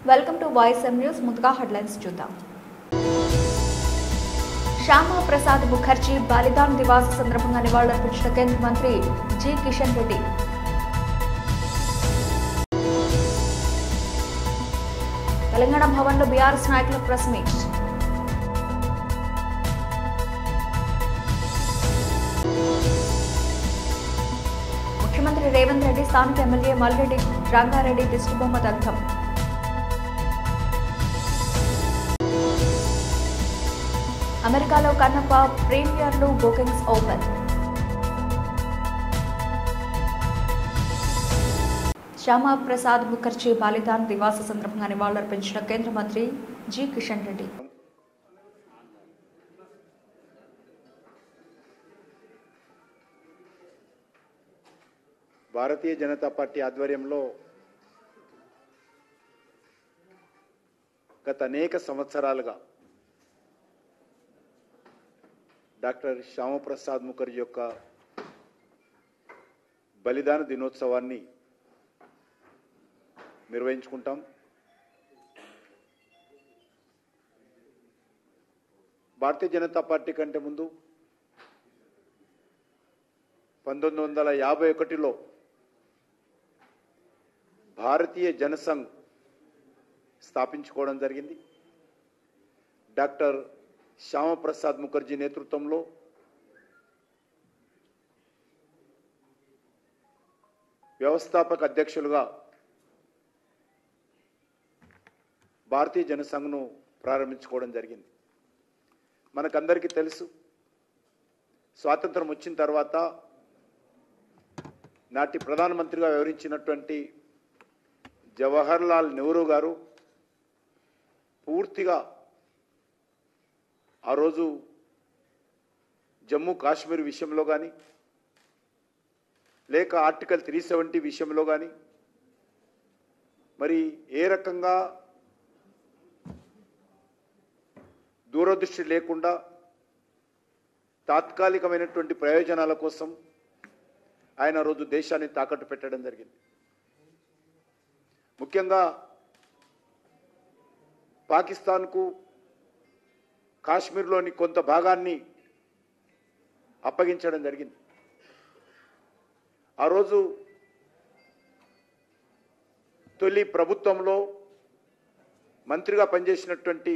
Welcome to YSM news. ముందుగా headlines చూద్దాం. శ్యామా ప్రసాద్ ముఖర్జీ బలిదాన్ దివాస్ సందర్భంగా నివాళులర్పించిన కేంద్ర మంత్రి జి కిషన్ రెడ్డి. తెలంగాణ భవన్లో బీఆర్ఎస్ నాయకుల ప్రెస్ మీట్. ముఖ్యమంత్రి రేవంత్ రెడ్డి స్థానిక ఎమ్మెల్యే మల్రెడ్డి రంగారెడ్డి దిష్టిబొమ్మ దగ్ధం. అమెరికాలో కన్నప్ప ప్రీమియర్లు బుకింగ్స్ ఓపెన్. శ్యామా ప్రసాద్ ముఖర్జీ బలిదాన్ దివాస్ సందర్భంగా నివాళులర్పించిన కేంద్ర మంత్రి జి కిషన్ రెడ్డి. భారతీయ జనతా పార్టీ ఆధ్వర్యంలో గత అనేక సంవత్సరాలుగా డాక్టర్ శ్యామప్రసాద్ ముఖర్జీ యొక్క బలిదాన దినోత్సవాన్ని నిర్వహించుకుంటాం. భారతీయ జనతా పార్టీ కంటే ముందు 1951లో భారతీయ జనసంఘ్ స్థాపించుకోవడం జరిగింది. డాక్టర్ శ్యామప్రసాద్ ముఖర్జీ నేతృత్వంలో వ్యవస్థాపక అధ్యక్షులుగా భారతీయ జనసంఘ్ను ప్రారంభించుకోవడం జరిగింది. మనకందరికీ తెలుసు, స్వాతంత్రం వచ్చిన తర్వాత నాటి ప్రధానమంత్రిగా వ్యవహరించినటువంటి జవహర్లాల్ నెహ్రూ గారు పూర్తిగా ఆ రోజు జమ్మూ కాశ్మీర్ విషయంలో కానీ లేక ఆర్టికల్ 370 విషయంలో కానీ మరి ఏ రకంగా దూరదృష్టి లేకుండా తాత్కాలికమైనటువంటి ప్రయోజనాల కోసం ఆయన రోజు దేశాన్ని తాకట్టు పెట్టడం జరిగింది. ముఖ్యంగా పాకిస్తాన్కు కాశ్మీర్లోని కొంత భాగాన్ని అప్పగించడం జరిగింది. ఆ రోజు తొలి ప్రభుత్వంలో మంత్రిగా పనిచేసినటువంటి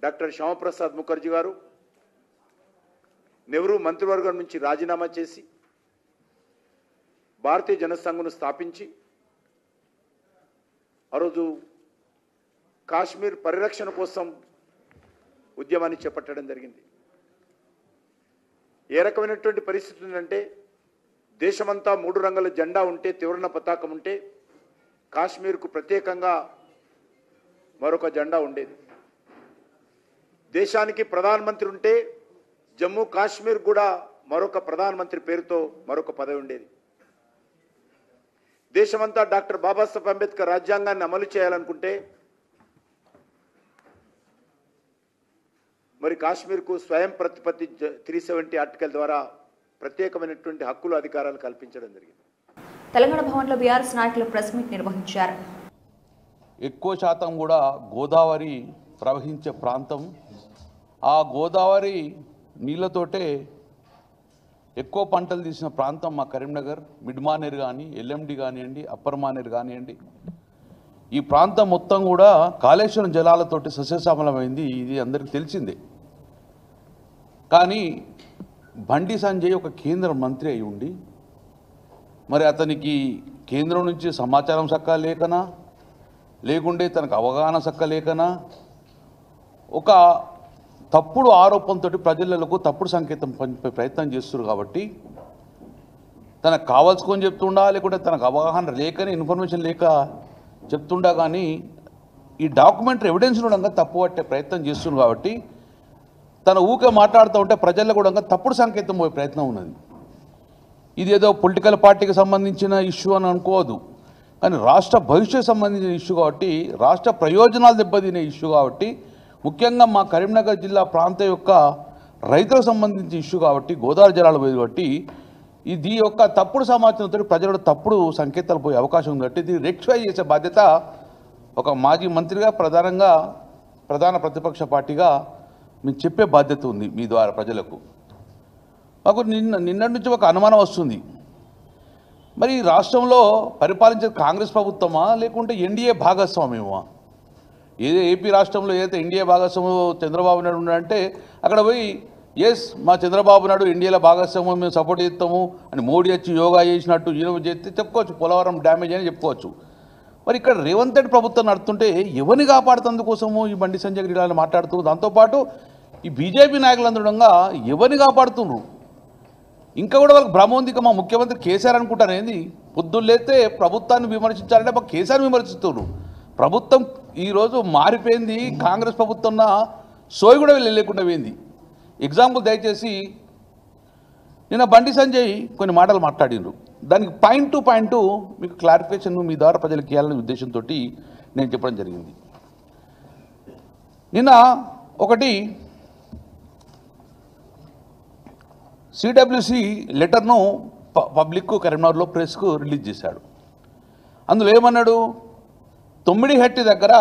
డాక్టర్ శ్యామప్రసాద్ ముఖర్జీ గారు నెహ్రూ మంత్రివర్గం నుంచి రాజీనామా చేసి భారతీయ జనసంఘ్ను స్థాపించి ఆ రోజు కాశ్మీర్ పరిరక్షణ కోసం ఉద్యమాన్ని చేపట్టడం జరిగింది. ఏ రకమైనటువంటి పరిస్థితి ఉందంటే దేశమంతా 3 రంగుల జెండా ఉంటే, త్రివర్ణ పతాకం ఉంటే, కాశ్మీర్కు ప్రత్యేకంగా మరొక జెండా ఉండేది. దేశానికి ప్రధానమంత్రి ఉంటే జమ్మూ కాశ్మీర్ కూడా మరొక ప్రధానమంత్రి పేరుతో మరొక పదవి ఉండేది. దేశమంతా డాక్టర్ బాబాసాహెబ్ అంబేద్కర్ రాజ్యాంగాన్ని అమలు చేయాలనుకుంటే మరి కాశ్మీర్కు స్వయం ప్రతిపత్తి 370 ఆర్టికల్ ద్వారా ప్రత్యేకమైనటువంటి హక్కులు అధికారాలు కల్పించడం జరిగింది. తెలంగాణ భవన్లో బీఆర్ఎస్ నాయకులు ప్రెస్ మీట్ నిర్వహించారు. ఎక్కువ శాతం కూడా గోదావరి ప్రవహించే ప్రాంతం. ఆ గోదావరి నీళ్ళతోటే ఎక్కువ పంటలు తీసిన ప్రాంతం మా కరీంనగర్. మిడ్ మానేరు కానీ, ఎల్ఎండి కానివ్వండి, అప్పర్ మానేరు కానివ్వండి, ఈ ప్రాంతం మొత్తం కూడా కాళేశ్వరం జలాలతోటి సస్యశ్యామలమైంది. ఇది అందరికీ తెలిసిందే. కానీ బండి సంజయ్ ఒక కేంద్ర మంత్రి అయి ఉండి మరి అతనికి కేంద్రం నుంచి సమాచారం సక్క లేకనా, లేకుంటే తనకు అవగాహన సక్క లేకనా, ఒక తప్పుడు ఆరోపణతో ప్రజలకు తప్పుడు సంకేతం పంపే ప్రయత్నం చేస్తున్నారు. కాబట్టి తనకు కావాల్సుకొని చెప్తుండా, లేకుంటే తనకు అవగాహన లేకనే, ఇన్ఫర్మేషన్ లేక చెప్తుండా, కానీ ఈ డాక్యుమెంటరీ ఎవిడెన్స్ కూడా తప్పు పట్టే ప్రయత్నం చేస్తున్నారు. కాబట్టి తన ఊకే మాట్లాడుతూ ఉంటే ప్రజల్లో కూడా తప్పుడు సంకేతం పోయే ప్రయత్నం ఉన్నది. ఇది ఏదో పొలిటికల్ పార్టీకి సంబంధించిన ఇష్యూ అని అనుకోవద్దు, కానీ రాష్ట్ర భవిష్యత్తు సంబంధించిన ఇష్యూ కాబట్టి, రాష్ట్ర ప్రయోజనాలు దెబ్బతినే ఇష్యూ కాబట్టి, ముఖ్యంగా మా కరీంనగర్ జిల్లా ప్రాంతం యొక్క రైతులకు సంబంధించిన ఇష్యూ కాబట్టి, గోదావరి జలాలు పోయి కాబట్టి ఇది యొక్క తప్పుడు సమాచారంతో ప్రజలకు తప్పుడు సంకేతాలు పోయే అవకాశం ఉంది. కాబట్టి ఇది రెక్టిఫై చేసే బాధ్యత ఒక మాజీ మంత్రిగా ప్రధాన ప్రతిపక్ష పార్టీగా మీకు చెప్పే బాధ్యత ఉంది మీ ద్వారా ప్రజలకు. మాకు నిన్నటి నుంచి ఒక అనుమానం వస్తుంది. మరి రాష్ట్రంలో పరిపాలించే కాంగ్రెస్ ప్రభుత్వమా లేకుంటే ఎన్డీఏ భాగస్వామ్యమా? ఏపీ రాష్ట్రంలో ఏదైతే ఎన్డీఏ భాగస్వామ్యం చంద్రబాబు నాయుడు ఉన్నాడంటే అక్కడ పోయి ఎస్ మా చంద్రబాబు నాయుడు ఎన్డీఏలో భాగస్వామ్యం మేము సపోర్ట్ చేస్తాము అని మోడీ వచ్చి యోగా చేసినట్టు చేస్తే చెప్పుకోవచ్చు, పోలవరం డ్యామేజ్ అని చెప్పుకోవచ్చు. మరి ఇక్కడ రేవంత్ రెడ్డి ప్రభుత్వం నడుతుంటే ఎవరిని కాపాడుతందుకోసము ఈ బండి సంజయ్ ఇలా మాట్లాడుతూ, దాంతోపాటు ఈ బీజేపీ నాయకులందరూ ఎవరిని కాపాడుతున్నారు? ఇంకా కూడా వాళ్ళకి భ్రమ ఉంది. మా ముఖ్యమంత్రి కేసీఆర్ అనుకుంటారు ఏంది? పొద్దున్నైతే ప్రభుత్వాన్ని విమర్శించాలంటే మా కేసీఆర్ విమర్శిస్తున్నారు. ప్రభుత్వం ఈరోజు మారిపోయింది. కాంగ్రెస్ ప్రభుత్వం సోయి కూడా లేకుండా పోయింది. ఎగ్జాంపుల్ దయచేసి నిన్న బండి సంజయ్ కొన్ని మాటలు మాట్లాడినారు. దానికి పాయింట్ టు పాయింట్ మీకు క్లారిఫికేషన్ మీ ద్వారా ప్రజలకు ఇవ్వాలనే ఉద్దేశంతో నేను చెప్పడం జరిగింది. నిన్న ఒకటి సిడబ్ల్యూసి లెటర్ను పబ్లిక్కు కరీంనగర్లో ప్రెస్కు రిలీజ్ చేశాడు. అందులో ఏమన్నాడు? తొమ్మిడిహట్టి దగ్గర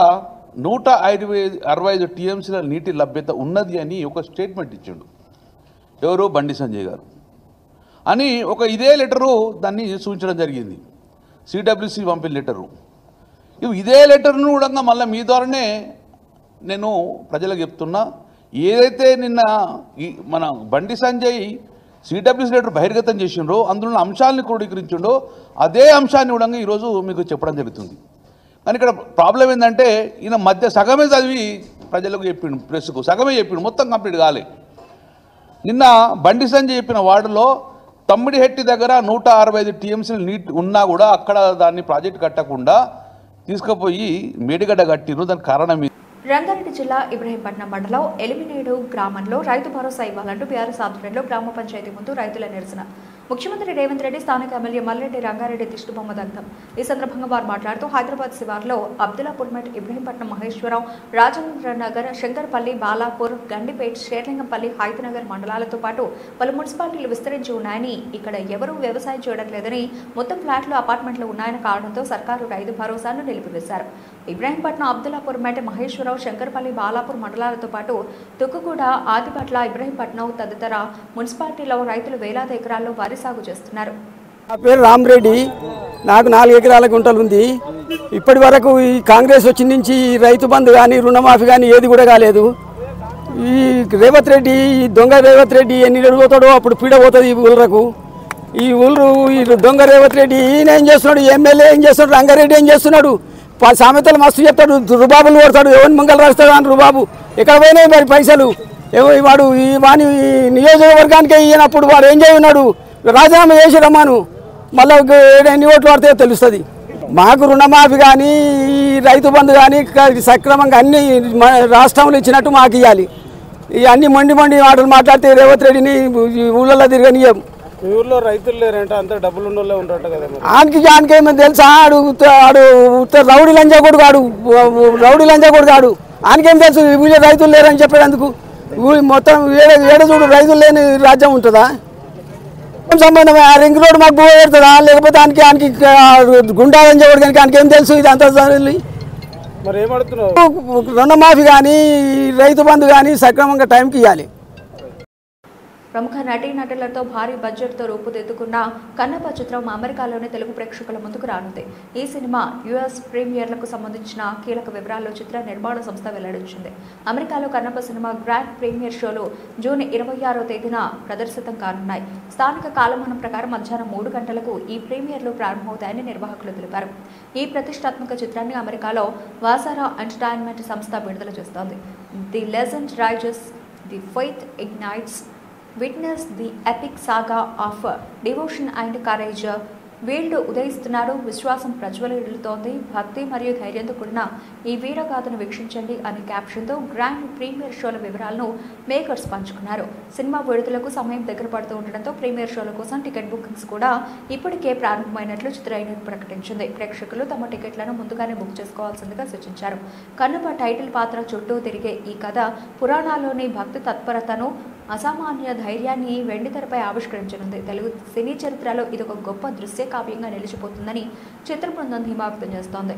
165 టీఎంసీల నీటి లభ్యత ఉన్నది అని ఒక స్టేట్మెంట్ ఇచ్చాడు. ఎవరు? బండి సంజయ్ గారు అని ఒక ఇదే లెటరు దాన్ని సూచించడం జరిగింది. సిడబ్ల్యూసి పంపిన లెటరు. ఇదే లెటర్ను కూడా మళ్ళీ మీ ద్వారానే నేను ప్రజలకు చెప్తున్నా. ఏదైతే నిన్న మన బండి సంజయ్ సిడబ్ల్యూసి లెటర్ బహిర్గతం చేసిండో అందులో అంశాలను క్రోడీకరించిండో అదే అంశాన్ని కూడా ఈరోజు మీకు చెప్పడం జరుగుతుంది. కానీ ఇక్కడ ప్రాబ్లం ఏంటంటే ఈయన మధ్య సగమే చదివి ప్రజలకు చెప్పిండు, ప్రెస్కు సగమే చెప్పిండు, మొత్తం కంప్లీట్ కాలే. నిన్న బండి సంజయ్ చెప్పిన వార్డులో తమ్మిడిహెట్టి దగ్గర 165 టీఎంసీలు నీటి ఉన్నా కూడా అక్కడ దాన్ని ప్రాజెక్టు కట్టకుండా తీసుకుపోయి మేడిగడ్డ కట్టిరు. దానికి కారణం రంగారెడ్డి జిల్లా ఇబ్రహీంపట్నం మండలం ఎలిమినేడు గ్రామంలో రైతు భరోసా ఇవ్వాలంటూ బీఆర్ఎస్ ఆధ్వర్యంలో గ్రామ పంచాయతీ ముందు రైతుల నిరసన. ముఖ్యమంత్రి రేవంత్ రెడ్డి స్థానిక ఎమ్మెల్యే మల్రెడ్డి రంగారెడ్డి దిష్టిబొమ్మ దగ్ధం. ఈ సందర్భంగా వారు మాట్లాడుతూ హైదరాబాద్ శివార్లో అబ్దుల్లాపూర్మెట్, ఇబ్రహీంపట్నం, మహేశ్వరం, రాజేంద్ర నగర్, శంకర్పల్లి, బాలాపూర్, గండిపేట్, షేర్లింగంపల్లి, హైతనగర్ మండలాలతో పాటు పలు మున్సిపాలిటీలు విస్తరించి ఉన్నాయని, ఇక్కడ ఎవరూ వ్యవసాయం చేయడం లేదని, మొత్తం ఫ్లాట్లు, అపార్ట్మెంట్లు ఉన్నాయన్న కారణంతో సర్కారు రైతు భరోసాను నిలిపివేశారు. ఇబ్రహీంపట్నం, అబ్దుల్లాపూర్మెట్, మహేశ్వరం, శంకర్పల్లి, బాలాపూర్ మండలాలతో పాటు తుక్కుగూడ, ఆదిపట్ల, ఇబ్రహీంపట్నం తదితర మున్సిపాలిటీలో రైతులు వేలాది ఎకరాల్లో వరి సాగు చేస్తున్నారు. నా పేరు రామరెడ్డి. నాకు 4 ఎకరాల గుంటలు ఉంది. ఇప్పటి వరకు ఈ కాంగ్రెస్ వచ్చిన నుంచి రైతు బంధు కానీ రుణమాఫీ కానీ ఏది కూడా కాలేదు. ఈ రేవంత్ రెడ్డి, ఈ దొంగ రేవంత్ రెడ్డి ఎన్ని పోతాడో అప్పుడు పీడ పోతుంది ఈ ఊళ్ళకు. ఈ దొంగ రేవంత్ రెడ్డి ఈయన ఏం చేస్తున్నాడు? ఎమ్మెల్యే ఏం చేస్తున్నాడు? రంగారెడ్డి ఏం చేస్తున్నాడు? సామెతలు మస్తు చెప్తాడు, రుబాబులు కొడతాడు, ఎవరిని మంగళ రాస్తాడు అని రుబాబు. ఎక్కడ పోయినాయి మరి పైసలు? వాడు వాని నియోజకవర్గానికి ఇయ్యనప్పుడు వాడు ఏం చేయన్నాడు? రాజీనామా చేసి రమ్మాను, మళ్ళీ ఎన్ని ఓట్లు పడితే తెలుస్తుంది. మాకు రుణమాఫీ కానీ రైతు బంధు కానీ సక్రమంగా అన్ని రాష్ట్రంలో ఇచ్చినట్టు మాకు ఇవ్వాలి. అన్ని మండి మాటలు మాట్లాడితే రేవంత్ రెడ్డిని ఊళ్ళల్లో తిరగనియం. ఊర్లో రైతులు లేరంట, అంత డబ్బులు ఉన్నోళ్ళే ఉంటారట కదా. ఆడికేమో తెలుసా? ఆడు రౌడీ లంజా కొడుకు, ఆడు ఆనికేం తెలుసు ఊళ్ళో రైతులు లేరని చెప్పేందుకు? మొత్తం ఏడ చూడు రైతులు లేని రాజ్యం ఉంటుందా? సంబంధం ఆ రింగ్ రోడ్ మాకు భూ పెడుతుందా? లేకపోతే ఆనికి గుండా లంజా కొడుకు కనుక ఆనికేం తెలుసు? ఇది అంతా మరి ఏమడుతున్నావు? రుణమాఫీ కానీ రైతు బంధు కానీ సక్రమంగా టైంకి ఇవ్వాలి. ప్రముఖ నటీనటులతో భారీ బడ్జెట్తో రూపుదిద్దుకున్న కన్నప్ప చిత్రం అమెరికాలోని తెలుగు ప్రేక్షకుల ముందుకు రానుంది. ఈ సినిమా యుఎస్ ప్రీమియర్లకు సంబంధించిన కీలక వివరాల్లో చిత్ర నిర్మాణ సంస్థ వెల్లడించింది. అమెరికాలో కన్నప్ప సినిమా గ్రాండ్ ప్రీమియర్ షోలు జూన్ 26వ తేదీన ప్రదర్శితం కానున్నాయి. స్థానిక కాలమానం ప్రకారం మధ్యాహ్నం 3 గంటలకు ఈ ప్రీమియర్లు ప్రారంభమవుతాయని నిర్వాహకులు తెలిపారు. ఈ ప్రతిష్టాత్మక చిత్రాన్ని అమెరికాలో వాసారా ఎంటర్టైన్మెంట్ సంస్థ విడుదల చేస్తోంది. The legend rises, the faith ignites, Witness the epic saga of devotion and courage. వీళ్ళు ఉదయిస్తున్నారు, విశ్వాసం ప్రజ్వలిల్లుతోంది, భక్తి మరియు ధైర్యంతో కూడిన ఈ వీరగాథను వీక్షించండి అనే క్యాప్షన్తో గ్రాండ్ ప్రీమియర్ షోల వివరాలను మేకర్స్ పంచుకున్నారు. సినిమా విడుదలకు సమయం దగ్గర పడుతూ ఉండడంతో ప్రీమియర్ షోల కోసం టికెట్ బుకింగ్స్ కూడా ఇప్పటికే ప్రారంభమైనట్లు చిత్ర యూనిట్ ప్రకటించింది. ప్రేక్షకులు తమ టికెట్లను ముందుగానే బుక్ చేసుకోవాల్సిందిగా సూచించారు. కన్నప్ప టైటిల్ పాత్ర చుట్టూ తిరిగే ఈ కథ పురాణాల్లోని భక్తి తత్పరతను, అసామాన్య ధైర్యాన్ని వెండితెరపై ఆవిష్కరించనుంది. తెలుగు సినీ చరిత్రలో ఇదొక గొప్ప దృశ్య కావ్యంగా నిలిచిపోతుందని చిత్ర బృందం ధీమా వ్యక్తం చేస్తోంది.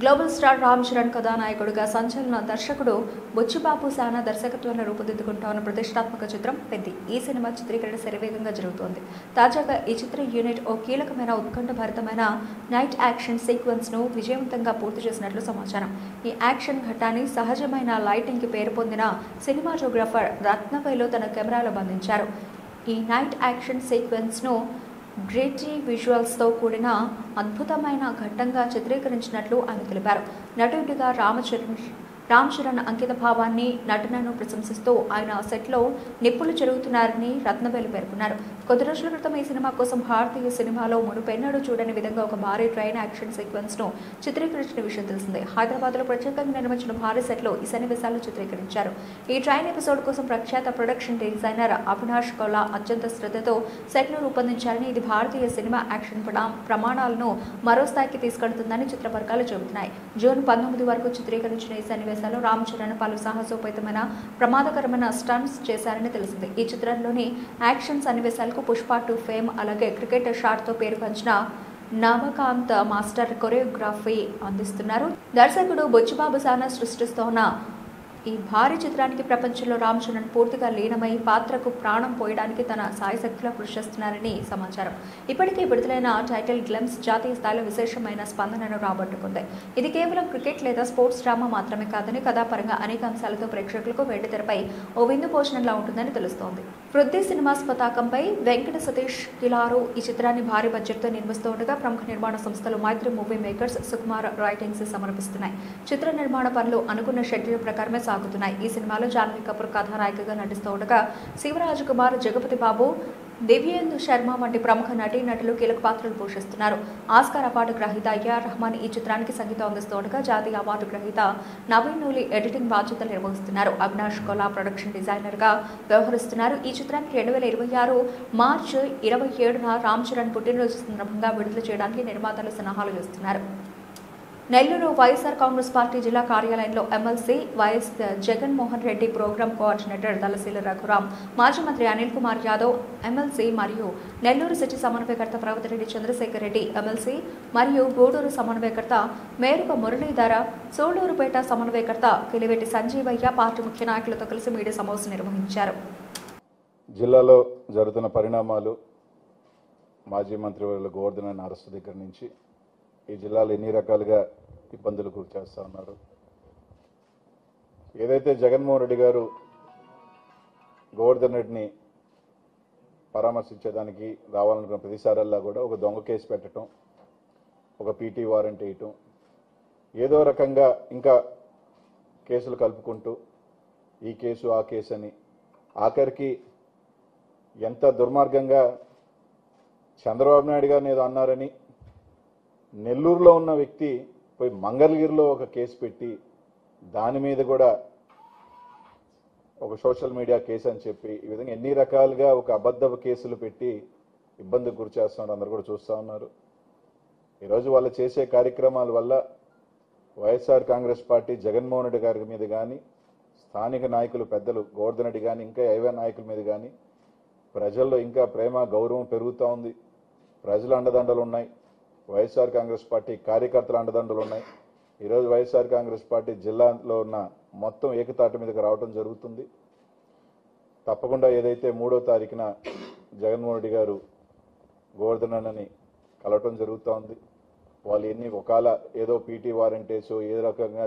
గ్లోబల్ స్టార్ రామ్ చరణ్ కథానాయకుడిగా సంచలన దర్శకుడు బుచ్చిబాబు సానా దర్శకత్వంలో రూపుదిద్దుకుంటోన్న ప్రతిష్టాత్మక చిత్రం పెద్ది. ఈ సినిమా చిత్రీకరణ శరవేగంగా జరుగుతోంది. తాజాగా ఈ చిత్ర యూనిట్ ఓ కీలకమైన ఉత్కంఠభరితమైన నైట్ యాక్షన్ సీక్వెన్స్ ను విజయవంతంగా పూర్తి చేసినట్లు సమాచారం. ఈ యాక్షన్ ఘట్టాన్ని సహజమైన లైటింగ్ కి పేరు పొందిన సినిమాటోగ్రాఫర్ రత్నవేలు తన కెమెరాలో బంధించారు. ఈ నైట్ యాక్షన్ సీక్వెన్స్ ను గ్రేటీ విజువల్స్తో కూడిన అద్భుతమైన ఘట్టంగా చిత్రీకరించినట్లు ఆయన తెలిపారు. నటుడిగా రామ్ చరణ్ అంకిత భావాన్ని, నటనను ప్రశంసిస్తూ ఆయన సెట్లో నిప్పులు చెరుగుతున్నారని రత్నవేలు పేర్కొన్నారు. కొద్ది రోజుల క్రితం ఈ సినిమా కోసం భారతీయ సినిమాలో మునుపెన్నడూ చూడని విధంగా ఒక భారీ ట్రైన్ యాక్షన్ సీక్వెన్స్ ను చిత్రీకరించిన విషయం తెలిసిందే. హైదరాబాద్ లో ప్రత్యేకంగా నిర్మించిన భారీ సెట్లో ఈ సన్నివేశాలను చిత్రీకరించారు. ఈ ట్రైన్ ఎపిసోడ్ కోసం ప్రఖ్యాత ప్రొడక్షన్ డిజైనర్ అవినాష్ కౌలా అత్యంత శ్రద్ధతో సెట్ ను రూపొందించారని, ఇది భారతీయ సినిమా యాక్షన్ ప్రమాణాలను మరో స్థాయికి తీసుకెళ్తుందని చిత్ర వర్గాలు చెబుతున్నాయి. జూన్ 19 వరకు చిత్రీకరించిన ఈ సన్నివేశాలు రామ్ చరణ్ పలు సాహసోపేతమైన ప్రమాదకరమైన స్టంట్స్ చేశారని తెలిసింది. ఈ చిత్రంలోని యాక్షన్ సన్నివేశాలకు పుష్ప 2 ఫేమ్, అలాగే క్రికెట్ షాట్ తో పేరుగాంచిన నవకాంత్ మాస్టర్ కొరియోగ్రఫీ అందిస్తున్నారు. దర్శకుడు బుచ్చిబాబు సానా సృష్టిస్తోన్న ఈ భారీ చిత్రానికి ప్రపంచంలో రామ్ చరణ్ పూర్తిగా లీనమై పాత్రకు ప్రాణం పోయడానికి తన సాయశక్తిలో కృషి చేస్తున్నారని సమాచారం. ఇప్పటికే విడుదలైన టైటిల్ గ్లిమ్స్ జాతీయ స్థాయిలో విశేషమైన స్పందనను రాబట్టుకుంది. ఇది కేవలం క్రికెట్ లేదా స్పోర్ట్స్ డ్రామా మాత్రమే కాదని, కథాపరంగా అనేక అంశాలతో ప్రేక్షకులకు వెండితెరపై ఓ విందు భోజనంలా ఉంటుందని తెలుస్తోంది. వృద్ధి సినిమాస్ పతాకంపై వెంకట సతీష్ కిలారు ఈ చిత్రాన్ని భారీ బడ్జెట్తో నిర్మిస్తుండగా ప్రముఖ నిర్మాణ సంస్థలు మైత్రి మూవీ మేకర్స్, సుకుమార్ రైటింగ్స్ సమర్పిస్తున్నాయి. చిత్ర నిర్మాణ పనులు అనుకున్న షెడ్యూల్ ప్రకారమే సాగుతున్నాయి. ఈ సినిమాలో జాన్వీ కపూర్ కథానాయికగా నటిస్తూ ఉండగా శివరాజ్ కుమార్, జగపతి బాబు, దివ్యేందు శర్మ వంటి ప్రముఖ నటీనటులు కీలక పాత్రలు పోషిస్తున్నారు. ఆస్కార్ అవార్డు గ్రహీత ఏఆర్ రెహమాన్ ఈ చిత్రానికి సంగీతం అందిస్తూ ఉండగా జాతీయ అవార్డు గ్రహీత నవీన్ నూలి ఎడిటింగ్ బాధ్యతలు నిర్వహిస్తున్నారు. అవినాష్ కౌలా ప్రొడక్షన్ డిజైనర్ గా వ్యవహరిస్తున్నారు. ఈ చిత్రానికి 2026 మార్చి 27న రామ్ చరణ్ పుట్టినరోజు సందర్భంగా విడుదల చేయడానికి నిర్మాతలు సన్నాహాలు చేస్తున్నారు. నెల్లూరు వైఎస్ఆర్ కాంగ్రెస్ పార్టీ జిల్లా కార్యాలయంలో MLC YS Jaganmohan Reddy program coordinator Dalaseela Raghuram, మాజీ మంత్రి అనిల్ కుమార్ యాదవ్ ఎమ్మెల్సీ మరియు నెల్లూరు సిటీ సమన్వయకర్త ప్రవతిరెడ్డి చంద్రశేఖర్ రెడ్డి ఎమ్మెల్సీ మరియు గూడూరు సమన్వయకర్త మేరుక మురళీధర, సోళూరుపేట సమన్వయకర్త కిలివెట్టి సంజీవయ్య పార్టీ ముఖ్య నాయకులతో కలిసి మీడియా సమావేశం నిర్వహించారు. జిల్లాలో జరుగుతున్న పరిణామాలు, మాజీ మంత్రివర్యులు గోవర్ధన్ అరెస్టు దగ్గర నుంచి ఈ జిల్లాలో ఎన్ని రకాలుగా ఇబ్బందులు గురి చేస్తూ ఉన్నారు. ఏదైతే జగన్మోహన్ రెడ్డి గారు గోవర్ధన్ రెడ్డిని పరామర్శించేదానికి రావాలనుకున్న ప్రతిసారల్లా కూడా ఒక దొంగ కేసు పెట్టడం, ఒక పీటీ వారెంట్ వేయటం, ఏదో రకంగా ఇంకా కేసులు కలుపుకుంటూ ఈ కేసు ఆ కేసు అని ఆఖరికి ఎంత దుర్మార్గంగా చంద్రబాబు నాయుడు గారిని ఏదో అన్నారని నెల్లూరులో ఉన్న వ్యక్తి పోయి మంగళగిరిలో ఒక కేసు పెట్టి దాని మీద కూడా ఒక సోషల్ మీడియా కేసు అని చెప్పి ఈ విధంగా ఎన్ని రకాలుగా ఒక అబద్ధపు కేసులు పెట్టి ఇబ్బందికి గురి చేస్తున్నారు. అందరూ కూడా చూస్తూ ఉన్నారు. ఈరోజు వాళ్ళు చేసే కార్యక్రమాల వల్ల వైఎస్ఆర్ కాంగ్రెస్ పార్టీ జగన్మోహన్ రెడ్డి గారి మీద కానీ, స్థానిక నాయకులు పెద్దలు గోవర్ధన్ రెడ్డి కానీ, ఇంకా ఐవే నాయకుల మీద కానీ ప్రజల్లో ఇంకా ప్రేమ, గౌరవం పెరుగుతూ ఉంది. ప్రజల అండదండలు ఉన్నాయి. వైఎస్ఆర్ కాంగ్రెస్ పార్టీ కార్యకర్తల అండదండలు ఉన్నాయి. ఈరోజు వైఎస్ఆర్ కాంగ్రెస్ పార్టీ జిల్లాలో ఉన్న మొత్తం ఏకతాటి మీదకి రావడం జరుగుతుంది. తప్పకుండా ఏదైతే 3వ తారీఖున జగన్మోహన్ రెడ్డి గారు గోవర్ధన్ అన్నని కలవటం జరుగుతూ ఉంది. వాళ్ళు ఒకవేళ ఏదో పీటీ వారెంటేసో ఏ రకంగా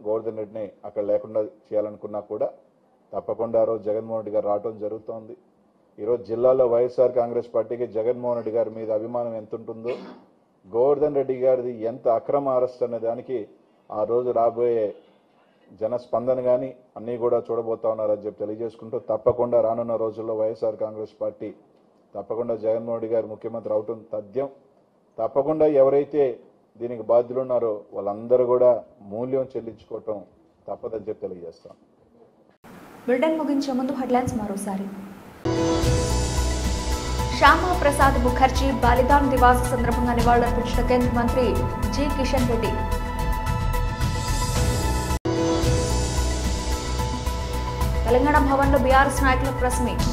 గోవర్ధన్ రెడ్డిని అక్కడ లేకుండా చేయాలనుకున్నా కూడా తప్పకుండా ఆ రోజు జగన్మోహన్ రెడ్డి గారు రావడం జరుగుతోంది. ఈరోజు జిల్లాలో వైఎస్ఆర్ కాంగ్రెస్ పార్టీకి జగన్మోహన్ రెడ్డి గారి మీద అభిమానం ఎంత ఉంటుందో, గోవర్ధన్ రెడ్డి గారిది ఎంత అక్రమ అరెస్ట్ అనే దానికి ఆ రోజు రాబోయే జనస్పందన కానీ అన్నీ కూడా చూడబోతా ఉన్నారని చెప్పి తెలియజేసుకుంటూ తప్పకుండా రానున్న రోజుల్లో వైఎస్ఆర్ కాంగ్రెస్ పార్టీ తప్పకుండా జగన్మోహన్ రెడ్డి గారు ముఖ్యమంత్రి అవటం తథ్యం. తప్పకుండా ఎవరైతే దీనికి బాధ్యులు ఉన్నారో వాళ్ళందరూ కూడా మూల్యం చెల్లించుకోవటం తప్పదని చెప్పి తెలియజేస్తాం. బులెటిన్ ముగించే ముందు హెడ్లైన్స్ మరోసారి. శ్యామా ప్రసాద్ ముఖర్జీ బలిదాన్ దివాస్ సందర్భంగా నివాళులర్పించిన కేంద్ర మంత్రి జి కిషన్ రెడ్డి. తెలంగాణ భవన్లో బీఆర్ఎస్ నాయకుల ప్రెస్ మీట్.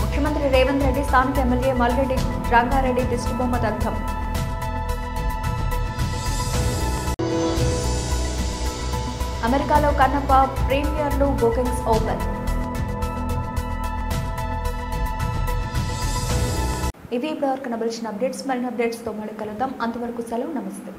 ముఖ్యమంత్రి ముఖ్యమంత్రి రేవంత్ రెడ్డి స్థానిక ఎమ్మెల్యే మల్రెడ్డి రంగారెడ్డి దిష్టిబొమ్మ దగ్ధం. అమెరికాలో కన్నప్ప ప్రీమియర్లు బుకింగ్స్ ఓపెన్. ఇవి ఇప్పటివరకు నబలిచిన అప్డేట్స్. మరిన్ని అప్డేట్స్తో మళ్ళీ కలుద్దాం. అంతవరకు సెలవు. నమస్తే.